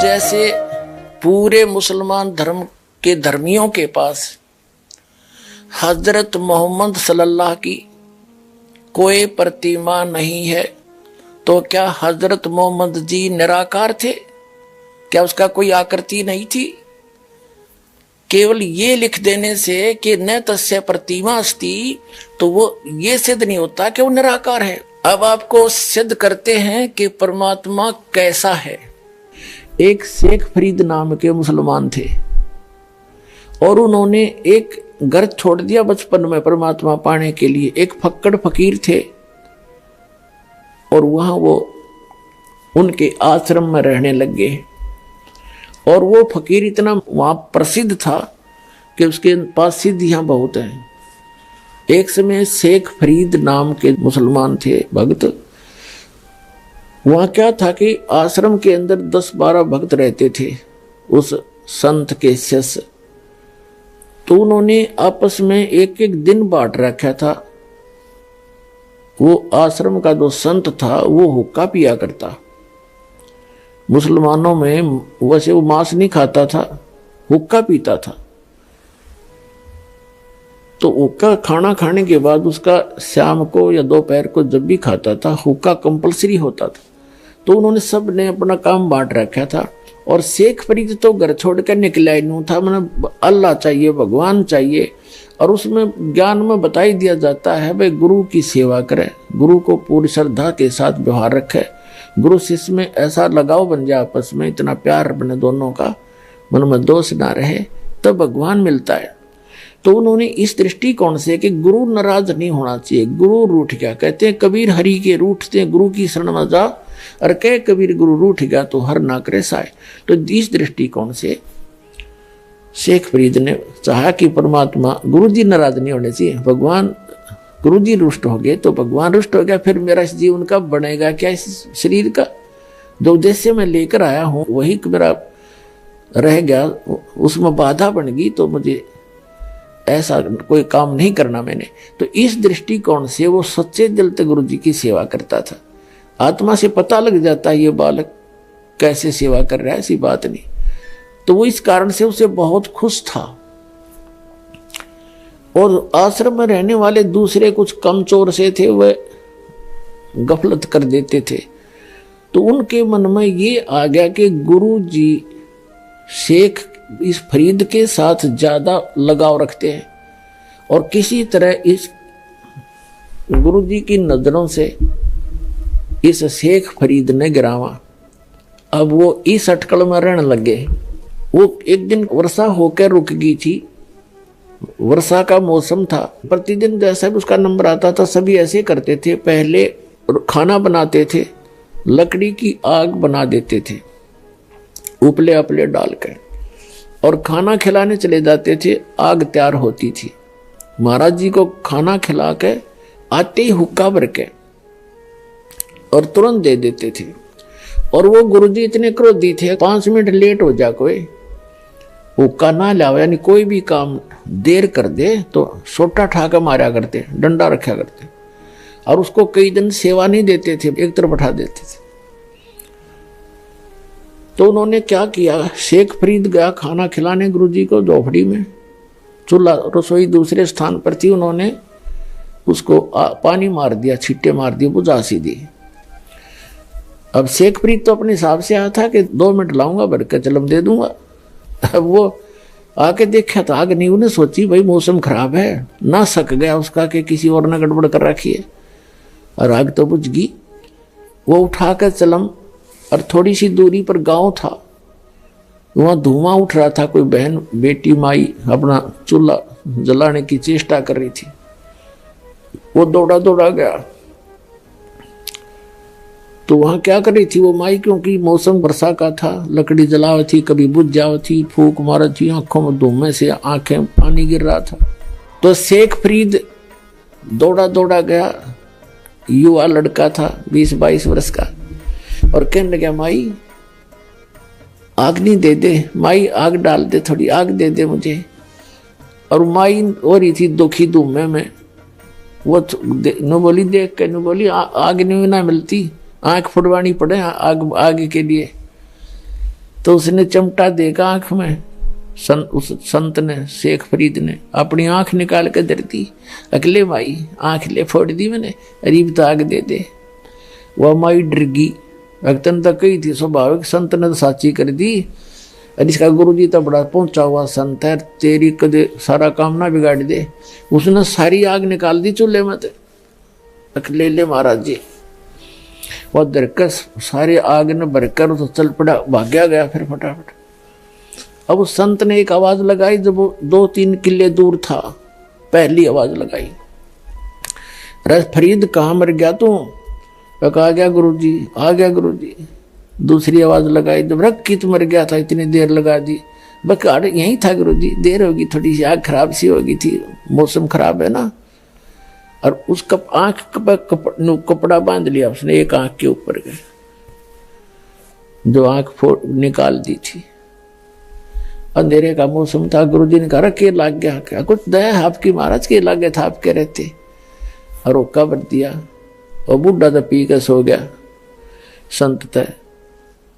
जैसे पूरे मुसलमान धर्म के धर्मियों के पास हजरत मोहम्मद सल्लल्लाहु की कोई प्रतिमा नहीं है, तो क्या हजरत मोहम्मद जी निराकार थे? क्या उसका कोई आकृति नहीं थी? केवल ये लिख देने से कि न तस्य प्रतिमा अस्ति, तो वो ये सिद्ध नहीं होता कि वो निराकार है। अब आपको सिद्ध करते हैं कि परमात्मा कैसा है। एक शेख फरीद नाम के मुसलमान थे और उन्होंने एक घर छोड़ दिया बचपन में परमात्मा पाने के लिए। एक फक्कड़ फकीर थे और वहां वो उनके आश्रम में रहने लग गए। और वो फकीर इतना वहां प्रसिद्ध था कि उसके पास सिद्धियां बहुत हैं। एक समय शेख फरीद नाम के मुसलमान थे भक्त। वहां क्या था कि आश्रम के अंदर 10-12 भक्त रहते थे उस संत के शिष्य। तो उन्होंने आपस में एक एक दिन बांट रखा था। वो आश्रम का जो संत था वो हुक्का पिया करता। मुसलमानों में वैसे वो मांस नहीं खाता था, हुक्का पीता था। तो हुक्का खाना खाने के बाद उसका शाम को या दोपहर को जब भी खाता था हुक्का कंपलसरी होता था। तो उन्होंने सब ने अपना काम बांट रखा था। और शेख फरीद तो घर छोड़कर निकला ही नहीं था। मैंने अल्लाह चाहिए, भगवान चाहिए। और उसमें ज्ञान में बता ही दिया जाता है भाई गुरु की सेवा करे, गुरु को पूरी श्रद्धा के साथ व्यवहार रखे, गुरु शिष्य में ऐसा लगाव बन जाए, आपस में इतना प्यार बने दोनों का, मन में दोष ना रहे, तब भगवान मिलता है। तो उन्होंने इस दृष्टिकोण से कि गुरु नाराज नहीं होना चाहिए। गुरु रूठ गया, कहते हैं कबीर हरि के रूठते गुरु की शरण में जा, और कह कबीर गुरु रूठ गया तो हर ना करे साय। तो इस दृष्टिकोण से शेख फरीद ने चाहा कि परमात्मा गुरु जी नाराज नहीं होने चाहिए। भगवान गुरु जी रुष्ट हो गए तो भगवान रुष्ट हो गया, फिर मेरा इस जीवन का बनेगा क्या? इस शरीर का जो उद्देश्य मैं लेकर आया हूं वही मेरा रह गया, उसमें बाधा बन गई, तो मुझे ऐसा कोई काम नहीं करना मैंने। तो इस दृष्टिकोण से वो सच्चे दिल से गुरु जी की सेवा करता था। आत्मा से पता लग जाता है ये बालक कैसे सेवा कर रहा है, ऐसी बात नहीं। तो वो इस कारण से उसे बहुत खुश था। और आश्रम में रहने वाले दूसरे कुछ कमचोर से थे, वह गफलत कर देते थे। तो उनके मन में ये आ गया कि गुरु जी शेख इस फरीद के साथ ज्यादा लगाव रखते हैं और किसी तरह इस गुरु जी की नजरों से इस शेख फरीद ने गिरावा। अब वो इस अटकल में रहने लगे। वो एक दिन वर्षा होकर रुक गई थी, वर्षा का मौसम था। प्रतिदिन जैसा भी उसका नंबर आता था सभी ऐसे करते थे। पहले खाना बनाते थे, लकड़ी की आग बना देते थे उपले अपले डालकर, और खाना खिलाने चले जाते थे। आग तैयार होती थी, महाराज जी को खाना खिला के आते ही हुक्का भर के और तुरंत दे देते थे। और वो गुरुजी इतने क्रोधी थे, 5 मिनट लेट हो जा कोई हुक्का ना लावे, यानी कोई भी काम देर कर दे तो सोटा ठाकर मारा करते, डंडा रखा करते। और उसको कई दिन सेवा नहीं देते थे, एक तरफ बैठा देते थे। तो उन्होंने क्या किया, शेख फरीद गया खाना खिलाने गुरुजी को झोपड़ी में। चूल्हा रसोई दूसरे स्थान पर थी, उन्होंने उसको पानी मार दिया, छिट्टे मार दिए, बुझा सी दी। अब शेख फरीद तो अपने हिसाब से आया था कि 2 मिनट लाऊंगा भर के चलम दे दूंगा। अब वो आके देखा तो आग नहीं। उन्हें सोची भाई मौसम खराब है, ना सक गया उसका कि किसी और ने गड़बड़ कर रखी है, और आग तो बुझ गई। वो उठा कर चलम, और थोड़ी सी दूरी पर गांव था, वहां धुआं उठ रहा था। कोई बहन बेटी माई अपना चूल्हा जलाने की चेष्टा कर रही थी। वो दौड़ा दौड़ा गया। तो वहां क्या कर रही थी वो माई, क्योंकि मौसम वर्षा का था, लकड़ी जलाव थी, कभी बुझ जाव थी, फूक मार थी, आंखों में धुएं से आंखें पानी गिर रहा था। तो शेख फरीद दौड़ा दौड़ा गया, युवा लड़का था 20-22 वर्ष का, और कहने लगा माई आग नहीं दे दे, माई आग डाल दे, थोड़ी आग दे दे मुझे। और माई हो रही थी दुखी धुएं में। वो न बोली, देख के न बोली आग नहीं ना मिलती, आंख फुटवानी पड़े आग के लिए। तो उसने चिमटा देगा आंख में। उस संत ने, शेख फरीद ने अपनी आंख निकाल के दर दी। अगले माई आंख ले फोड़ दी मैंने, अरीब ताक दे दे। वह माई डर गई, भक्तन तक कही थी स्वाभाविक, संत ने तो साची कर दी। और इसका गुरु जी तो बड़ा पहुंचा हुआ संत है, तेरी कदे सारा काम ना बिगाड़ दे। उसने सारी आग निकाल दी चूल्हे में। ले ले महाराज जी, वह दरकस सारे आग ने भरकर तो चल पड़ा, भाग्या गया फिर फटाफट। अब उस संत ने एक आवाज लगाई जब वो 2-3 किले दूर था। पहली आवाज लगाई, रस फरीद कहाँ मर गया तू? आ गया गुरुजी, आ गया गुरुजी। दूसरी आवाज लगाई, जब रख की तो मर गया था, इतनी देर लगा दी। बस यही था गुरुजी, देर होगी, थोड़ी सी आग खराब सी होगी थी, मौसम खराब है ना। और उसका आंख पर कपड़ा बांध लिया उसने, एक आंख के ऊपर गए, जो आंख फोड़ निकाल दी थी। अंधेरे का मौसम था। गुरुजी ने कहा के लाग गया क्या? कुछ दया है आपकी महाराज, के लाग गया था आप कह रहे थे। और वो कब्र दिया और बूढ़ा तो पी के सो गया संत तय।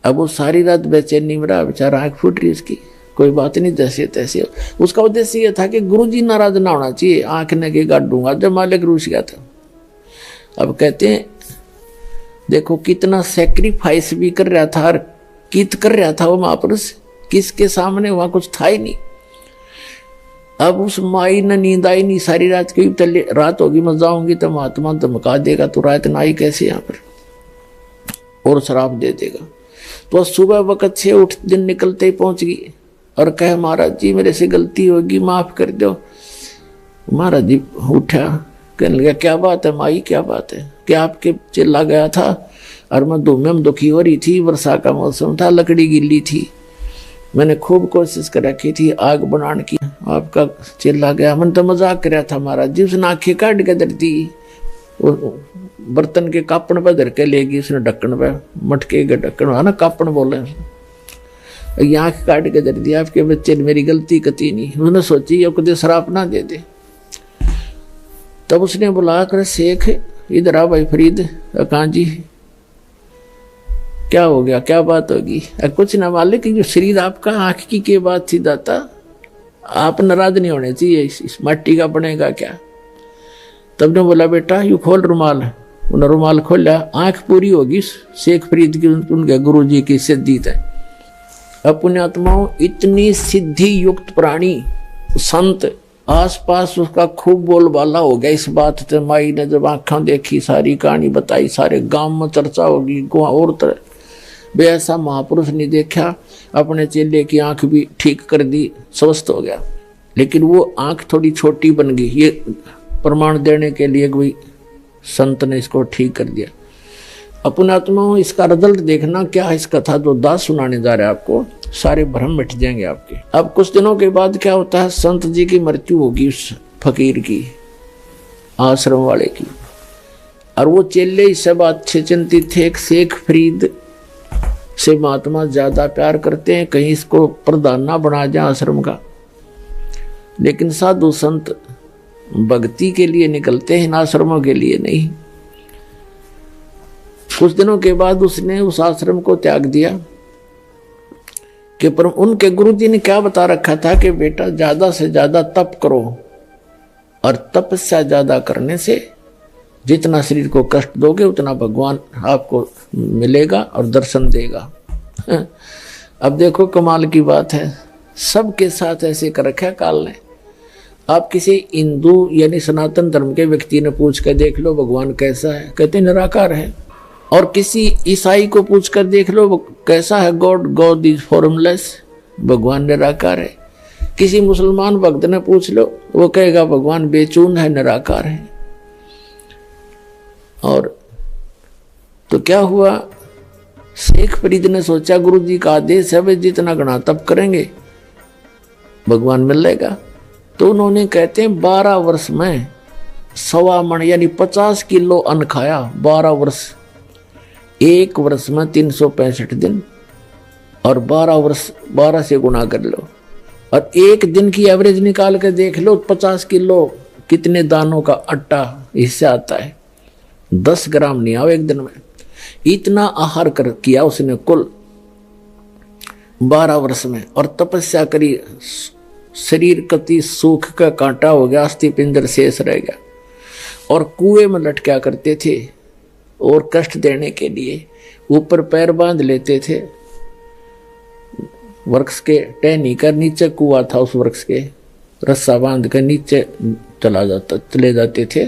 अब वो सारी रात बेचैनी में रहा बेचारा, आंख फूट रही उसकी, कोई बात नहीं, जैसे तैसे। उसका उद्देश्य ये था कि गुरुजी नाराज ना होना चाहिए, आंख ने के गाड़ दूंगा। जब मालिक रूस गया था। अब कहते हैं देखो कितना सेक्रीफाइस भी कर रहा था, कित कर रहा था वो महापुरुष, किसके सामने, वहां कुछ था ही नहीं। अब उस माई ने नींद आई नहीं सारी रात की, तले रात होगी मैं जाऊंगी तो महात्मा धमका देगा, तो रात ना आई कैसे यहाँ पर, और शराब दे देगा। तो सुबह वक्त से उठ दिन निकलते ही पहुंच गई और कहे महाराज जी मेरे से गलती होगी, माफ कर दो। महाराज जी उठा, कहने लगा क्या बात है माई, क्या बात है? क्या आपके चिल्ला गया था और मैं धूम में दुखी हो रही थी, वर्षा का मौसम था, लकड़ी गिल्ली थी, मैंने खूब कोशिश कर रखी थी आग बनाने की, आपका चिल्ला गया। मैंने तो मजाक कर रहा था महाराज जी। उसने आंखें काट के धर दी, बर्तन के कापण पर धर के लेगी उसने, ढक्कन पे, मटके के ढक्कन है ना, कापण बोले, आंख काट के धर दिया। आपके बच्चे ने मेरी गलती कती नहीं। उसने सोची अब कदे शराब ना दे दे। तब उसने बुला कर, शेख इधर आ भाई फरीद। कहाँ जी, क्या हो गया, क्या बात होगी? कुछ ना मालिक, जो शरीर आपका आंख की के बात थी दाता, आप नाराज नहीं होने चाहिए, इस मट्टी का बनेगा क्या? तब ने बोला बेटा यू खोल रुमाल। उन्होंने रुमाल खोला, आंख पूरी होगी शेख फरीद की, उनके गुरु जी की सिद्धि है। अब पुण्यात्माओं, इतनी सिद्धि युक्त प्राणी संत आसपास उसका खूब बोलबाला हो गया इस बात से। माई ने जब आंखें देखी, सारी कहानी बताई, सारे गांव में चर्चा होगी, और तरह बे ऐसा महापुरुष नहीं देखा। अपने चेले की आंख भी ठीक कर दी, स्वस्थ हो गया। लेकिन वो आंख थोड़ी छोटी बन गई, ये प्रमाण देने के लिए कोई संत ने इसको ठीक कर दिया। अपने आत्मा इसका रिजल्ट देखना क्या है। इस कथा जो दास सुनाने जा रहे हैं आपको, सारे भ्रम मिट जाएंगे आपके। अब कुछ दिनों के बाद क्या होता है, संत जी की मृत्यु होगी, उस फकीर की, आश्रम वाले की। और वो चेले इस सब अच्छे चिंतित थे। एक शेख फरीद से महात्मा ज्यादा प्यार करते हैं, कहीं इसको प्रधान ना बना जाए आश्रम का। लेकिन साधु संत भक्ति के लिए निकलते हैं, आश्रमों के लिए नहीं। कुछ दिनों के बाद उसने उस आश्रम को त्याग दिया कि पर उनके गुरुजी ने क्या बता रखा था कि बेटा ज्यादा से ज्यादा तप करो, और तपस्या ज्यादा करने से जितना शरीर को कष्ट दोगे उतना भगवान आपको मिलेगा और दर्शन देगा। अब देखो कमाल की बात है, सबके साथ ऐसे कर रखा काल ने। आप किसी हिंदू यानी सनातन धर्म के व्यक्ति ने पूछ कर देख लो भगवान कैसा है, कहते निराकार है। और किसी ईसाई को पूछ कर देख लो कैसा है गॉड इज फॉर्मलेस, भगवान निराकार है। किसी मुसलमान भक्त ने पूछ लो, वो कहेगा भगवान बेचून है, निराकार है। और तो क्या हुआ, शेख फरीद ने सोचा गुरु जी का आदेश है, वे जितना घना तप करेंगे भगवान मिलेगा। तो उन्होंने कहते हैं 12 वर्ष में 1.25 मन यानी 50 किलो अन्न खाया। 12 वर्ष, एक वर्ष में 365 दिन, और 12 वर्ष 12 से गुना कर लो, और एक दिन की एवरेज निकाल के देख लो 50 किलो कितने दानों का आटा इससे आता है। 10 ग्राम नहीं आओ एक दिन में, इतना आहार कर किया उसने कुल। 12 वर्ष में, और तपस्या करी, शरीर कति सूख का कांटा हो गया, अस्थि पिंजर शेष रह गया, और कुएं में लटका करते थे और कष्ट देने के लिए ऊपर पैर बांध लेते थे। वृक्ष के टहनी कर नीचे कुआं था, उस वृक्ष के रस्सा बांध कर नीचे चले जाते थे,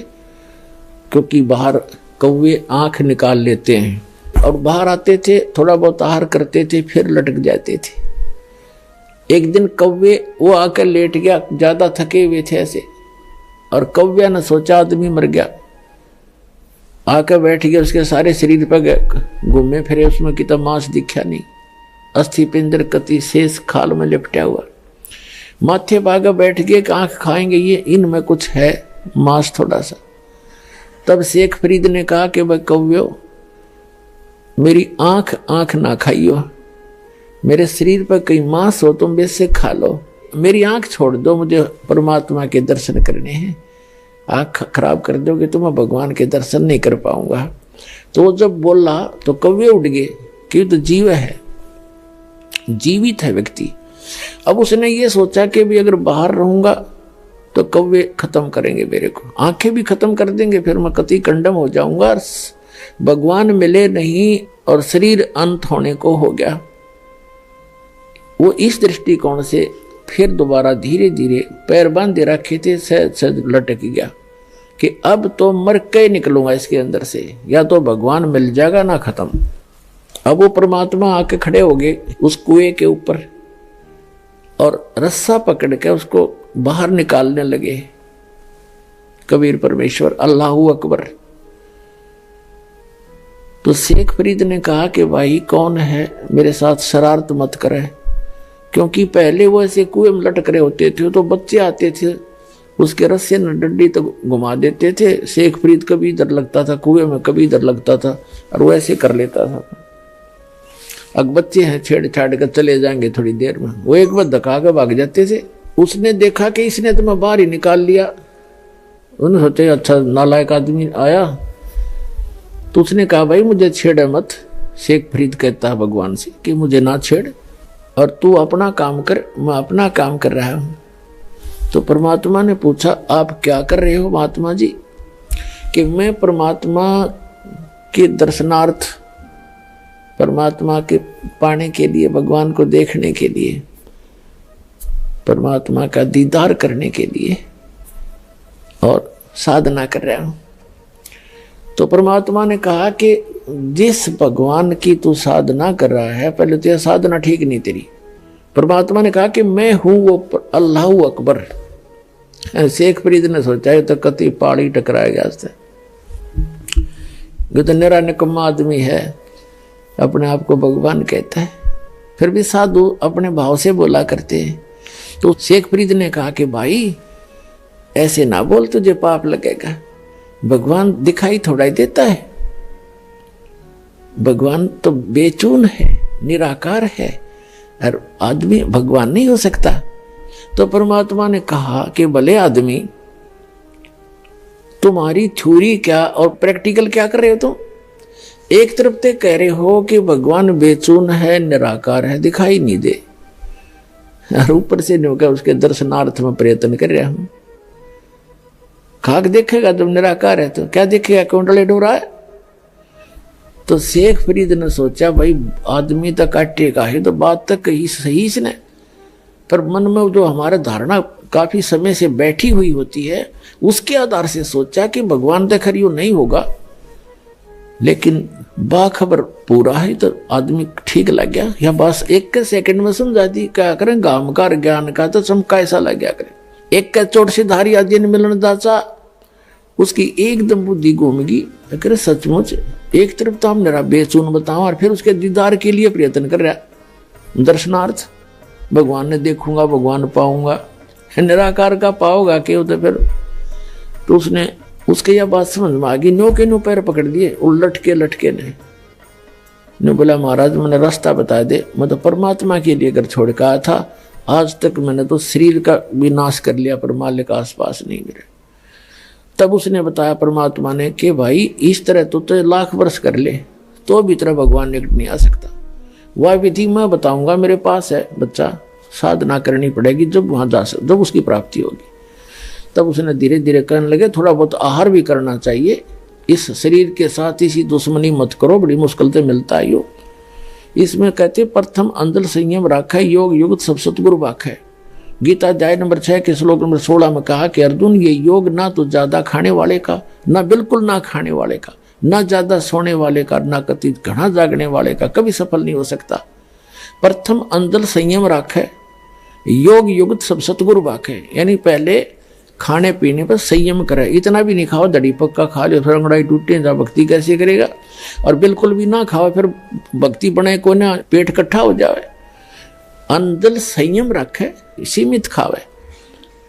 क्योंकि बाहर कौवे आंख निकाल लेते हैं। और बाहर आते थे, थोड़ा बहुत आहार करते थे, फिर लटक जाते थे। एक दिन कौवे वो आकर लेट गया, ज्यादा थके हुए थे ऐसे, और कौवे ने सोचा आदमी मर गया, आकर बैठ गया, उसके सारे शरीर पर घूमे फिरे, उसमें कितना मांस दिखा नहीं, अस्थि पिंजर कति शेष खाल में लिपटा हुआ। माथे भागा बैठ गए, आंख खाएंगे ये, इनमें कुछ है मांस थोड़ा सा। तब शेख फरीद ने कहा कि भाई कौव्यो, मेरी आंख ना खाइयो, मेरे शरीर पर कहीं मांस हो तुम वैसे खा लो, मेरी आंख छोड़ दो, मुझे परमात्मा के दर्शन करने हैं। आंख खराब कर दोगे तो मैं भगवान के दर्शन नहीं कर पाऊंगा। तो वो जब बोला तो कौवे उठ गए कि तो जीव है, जीवित है व्यक्ति। अब उसने ये सोचा कि भी अगर बाहर रहूंगा तो कौवे खत्म करेंगे मेरे को, आंखें भी खत्म कर देंगे, फिर मैं कति कंडम हो जाऊंगा, और भगवान मिले नहीं और शरीर अंत होने को हो गया। वो इस दृष्टिकोण से फिर दोबारा धीरे धीरे पैर बांधे रखे थे, सहज लटक गया कि अब तो मर के निकलूंगा इसके अंदर से, या तो भगवान मिल जाएगा ना खत्म। अब वो परमात्मा आके खड़े हो गए उस कुएं के ऊपर और रस्सा पकड़ के उसको बाहर निकालने लगे। कबीर परमेश्वर अल्लाहू अकबर। तो शेख फरीद ने कहा कि भाई कौन है, मेरे साथ शरारत मत करे, क्योंकि पहले वो ऐसे कुएं में लटक रहे होते थे तो बच्चे आते थे, उसके रस्से न डंडी तो घुमा देते थे। शेख फरीद कभी इधर लगता था कुएं में, कभी इधर लगता था, और वो ऐसे कर लेता था। अब बच्चे हैं, छेड़छाड़ कर चले जाएंगे थोड़ी देर में, वो एक बार धक्का के भाग जाते थे। उसने देखा कि इसने तो मैं बाहर ही निकाल लिया, उन्होंने सोचे अच्छा नालायक आदमी आया, तो उसने कहा भाई मुझे छेड़ मत। शेख फरीद कहता है भगवान से कि मुझे ना छेड़, और तू अपना काम कर, मैं अपना काम कर रहा हूं। तो परमात्मा ने पूछा आप क्या कर रहे हो महात्मा जी? कि मैं परमात्मा के दर्शनार्थ, परमात्मा के पाने के लिए, भगवान को देखने के लिए, परमात्मा का दीदार करने के लिए और साधना कर रहा हूं। तो परमात्मा ने कहा कि जिस भगवान की तू साधना कर रहा है, पहले तो यह साधना ठीक नहीं तेरी। परमात्मा ने कहा कि मैं हूं वो अल्लाहू अकबर। शेख फरीद ने सोचा तो कति पाड़ी टकराएगा, तो निरा निकम्मा आदमी है, अपने आप को भगवान कहता है, फिर भी साधु अपने भाव से बोला करते हैं। तो शेख फरीद ने कहा कि भाई ऐसे ना बोल, तुझे पाप लगेगा, भगवान दिखाई थोड़ा ही देता है, भगवान तो बेचून है, निराकार है, और आदमी भगवान नहीं हो सकता। तो परमात्मा ने कहा कि भले आदमी, तुम्हारी थ्योरी क्या और प्रैक्टिकल क्या कर रहे हो तुम? एक तरफ ते कह रहे हो कि भगवान बेचून है, निराकार है, दिखाई नहीं दे, और ऊपर से नहीं, उसके दर्शनार्थ में प्रयत्न कर रहा हूं। खाक देखेगा तुम निराकार है तो क्या देखेगा, कुंडले डोरा है? तो शेख फरीद ने सोचा भाई आदमी तो काटेगा ही, तो बात तक कही सही इसने, पर मन में जो हमारा धारणा काफी समय से बैठी हुई होती है, उसके आधार से सोचा कि भगवान तो खरी नहीं होगा, लेकिन बाखबर पूरा है तो आदमी ठीक लग गया, या बस एक के सेकंड में समझा दी। क्या करें, गामकार ज्ञान का तो चमका ऐसा लग गया करें। एक का चोट से धारी आदि मिलन दाचा, उसकी एकदम बुद्धि घूमगी। अगर सचमुच एक तरफ तो हम निरा बेचून बताओ, और फिर उसके दीदार के लिए प्रयत्न कर रहा, दर्शनार्थ, भगवान ने देखूंगा, भगवान पाऊंगा, निराकार का पाओगा क्यों? तो फिर तो उसने उसके यह बात समझ में आ गई, नो के नो पैर पकड़ दिए, लटके ने बोला महाराज मैंने रास्ता बता दे, मैं तो परमात्मा के लिए अगर छोड़ कहा था, आज तक मैंने तो शरीर का विनाश कर लिया, पर मालिक आसपास नहीं मिले। तब उसने बताया परमात्मा ने कि भाई इस तरह तो लाख वर्ष कर ले तो भी तेरा भगवान निकट नहीं आ सकता। वह विधि मैं बताऊंगा, मेरे पास है बच्चा, साधना करनी पड़ेगी, जब वहां जब उसकी प्राप्ति होगी। तब उसने धीरे धीरे करने लगे, थोड़ा बहुत आहार भी करना चाहिए, इस शरीर के साथ इसी दुश्मनी मत करो, बड़ी मुश्किल से मिलता है यो। इसमें कहते प्रथम अंदर संयम राखा, योग युक्त सब सतगुरु वाक है। गीता अध्याय नंबर 6 के श्लोक नंबर 16 में कहा कि अर्जुन, ये योग ना तो ज्यादा खाने वाले का, ना बिल्कुल ना खाने वाले का, ना ज्यादा सोने वाले का, ना कति घना जागने वाले का कभी सफल नहीं हो सकता। प्रथम अंदर संयम राखे, योग युक्त सब सतगुरु वाक है। यानी पहले खाने पीने पर संयम करे, इतना भी नहीं खाओ दड़ी पक्का खा लो फिर अंगड़ाई टूटे, जा भक्ति कैसे करेगा। और बिल्कुल भी ना खाओ फिर भक्ति बने को ना पेट इकट्ठा हो जाए। अंदर संयम रखे, सीमित खावे,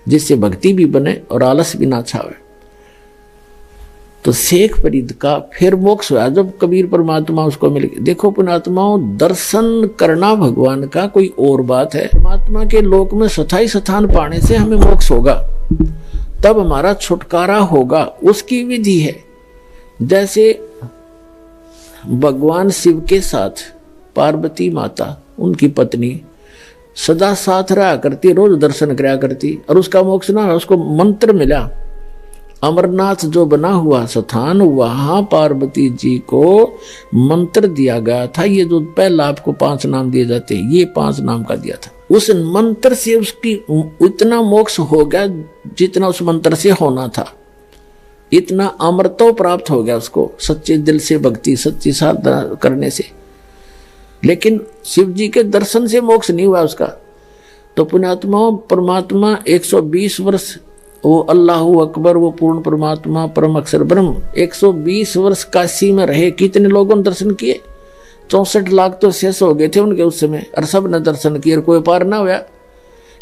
जिससे भक्ति भी बने और आलस भी ना छावे। तो शेख फरीद का फिर मोक्ष हुआ जब कबीर परमात्मा उसको मिल गए। देखो पुणात्माओं, दर्शन करना भगवान का कोई और बात है, परमात्मा के लोक में स्थायी स्थान पाने से हमें मोक्ष होगा, तब हमारा छुटकारा होगा, उसकी विधि है। जैसे भगवान शिव के साथ पार्वती माता उनकी पत्नी सदा साथ रहा करती, रोज दर्शन कराया करती, और उसका मोक्ष ना, उसको मंत्र मिला। अमरनाथ जो बना हुआ स्थान, वहां पार्वती जी को मंत्र दिया गया था। ये जो पहला आपको 5 नाम दिए जाते हैं, ये 5 नाम का दिया था। उस मंत्र से उसकी इतना मोक्ष हो गया जितना उस मंत्र से होना था, इतना अमरत्व प्राप्त हो गया उसको, सच्चे दिल से भक्ति, सच्ची साधना करने से। लेकिन शिव जी के दर्शन से मोक्ष नहीं हुआ उसका। तो पुण्यात्मा परमात्मा 120 वर्ष, वो अल्लाहु अकबर, वो पूर्ण परमात्मा परम अक्षर ब्रह्म 120 वर्ष काशी में रहे। कितने लोगों ने दर्शन किए? 64 लाख तो शेष हो गए थे उनके उस समय, और सब ने दर्शन किए और कोई पार ना हुआ,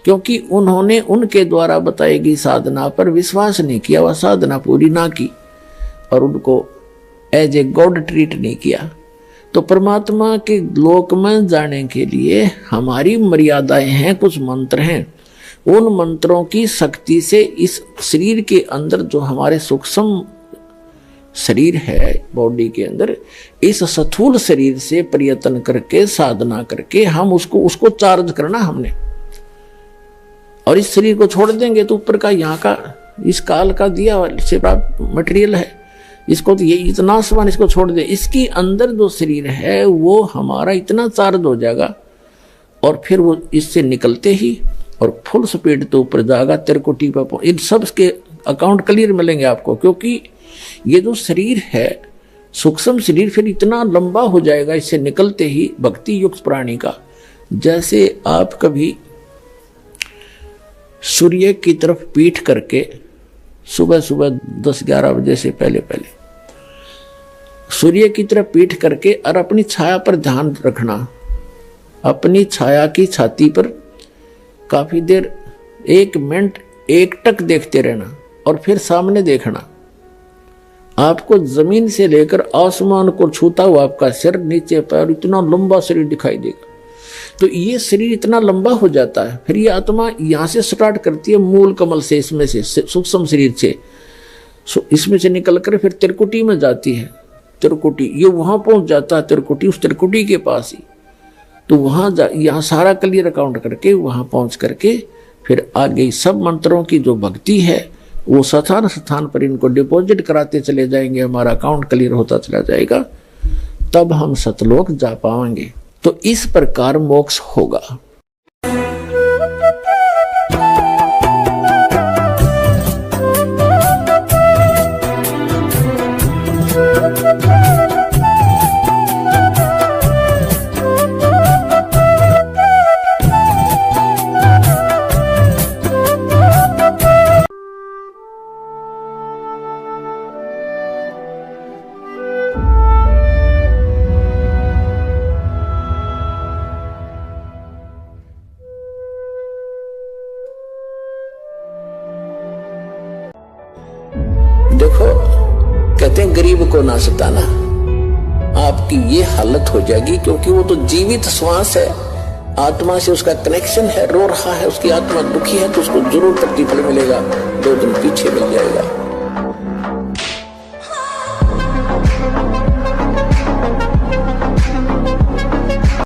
क्योंकि उन्होंने उनके द्वारा बताई गई साधना पर विश्वास नहीं किया, वह साधना पूरी ना की और उनको एज ए गॉड ट्रीट नहीं किया। तो परमात्मा के लोक में जाने के लिए हमारी मर्यादाएं हैं, कुछ मंत्र हैं। उन मंत्रों की शक्ति से इस शरीर के अंदर जो हमारे सूक्ष्म शरीर है बॉडी के अंदर, इस स्थूल शरीर से प्रयत्न करके साधना करके हम उसको चार्ज करना हमने। और इस शरीर को छोड़ देंगे तो ऊपर का यहाँ का इस काल का दिया से प्राप्त मटेरियल है, इसको तो ये इतना समान इसको छोड़ दे, इसके अंदर जो शरीर है वो हमारा इतना चार्ज हो जाएगा और फिर वो इससे निकलते ही और फुल स्पीड तो ऊपर जाएगा, तिरकुटी पर। इन सब के अकाउंट क्लियर मिलेंगे आपको, क्योंकि ये जो शरीर है सूक्ष्म शरीर फिर इतना लंबा हो जाएगा इससे निकलते ही भक्ति युक्त प्राणी का। जैसे आप कभी सूर्य की तरफ पीठ करके सुबह सुबह 10-11 बजे से पहले सूर्य की तरफ पीठ करके और अपनी छाया पर ध्यान रखना, अपनी छाया की छाती पर काफी देर 1 मिनट एकटक देखते रहना और फिर सामने देखना। आपको जमीन से लेकर आसमान को छूता हुआ आपका सिर, नीचे पैर, इतना लंबा शरीर दिखाई देगा। तो ये शरीर इतना लंबा हो जाता है, फिर ये आत्मा यहाँ से स्टार्ट करती है मूल कमल से, इसमें से सूक्ष्म शरीर से, इसमें से निकलकर फिर त्रिकुटी में जाती है। त्रिकुटी ये वहां पहुंच जाता है, त्रिकुटी उस त्रिकुटी के पास ही। तो वहां यहाँ सारा क्लियर अकाउंट करके वहां पहुंच करके फिर आगे सब मंत्रों की जो भक्ति है वो स्थान स्थान पर इनको डिपॉजिट कराते चले जाएंगे, हमारा अकाउंट क्लियर होता चला जाएगा, तब हम सतलोक जा पाएंगे। तो इस प्रकार मोक्ष होगा। देखो कहते हैं गरीब को ना सताना, आपकी ये हालत हो जाएगी, क्योंकि वो तो जीवित श्वास है, आत्मा से उसका कनेक्शन है, रो रहा है, उसकी आत्मा दुखी है, तो उसको जरूर प्रतिफल मिलेगा, 2 दिन पीछे मिल जाएगा।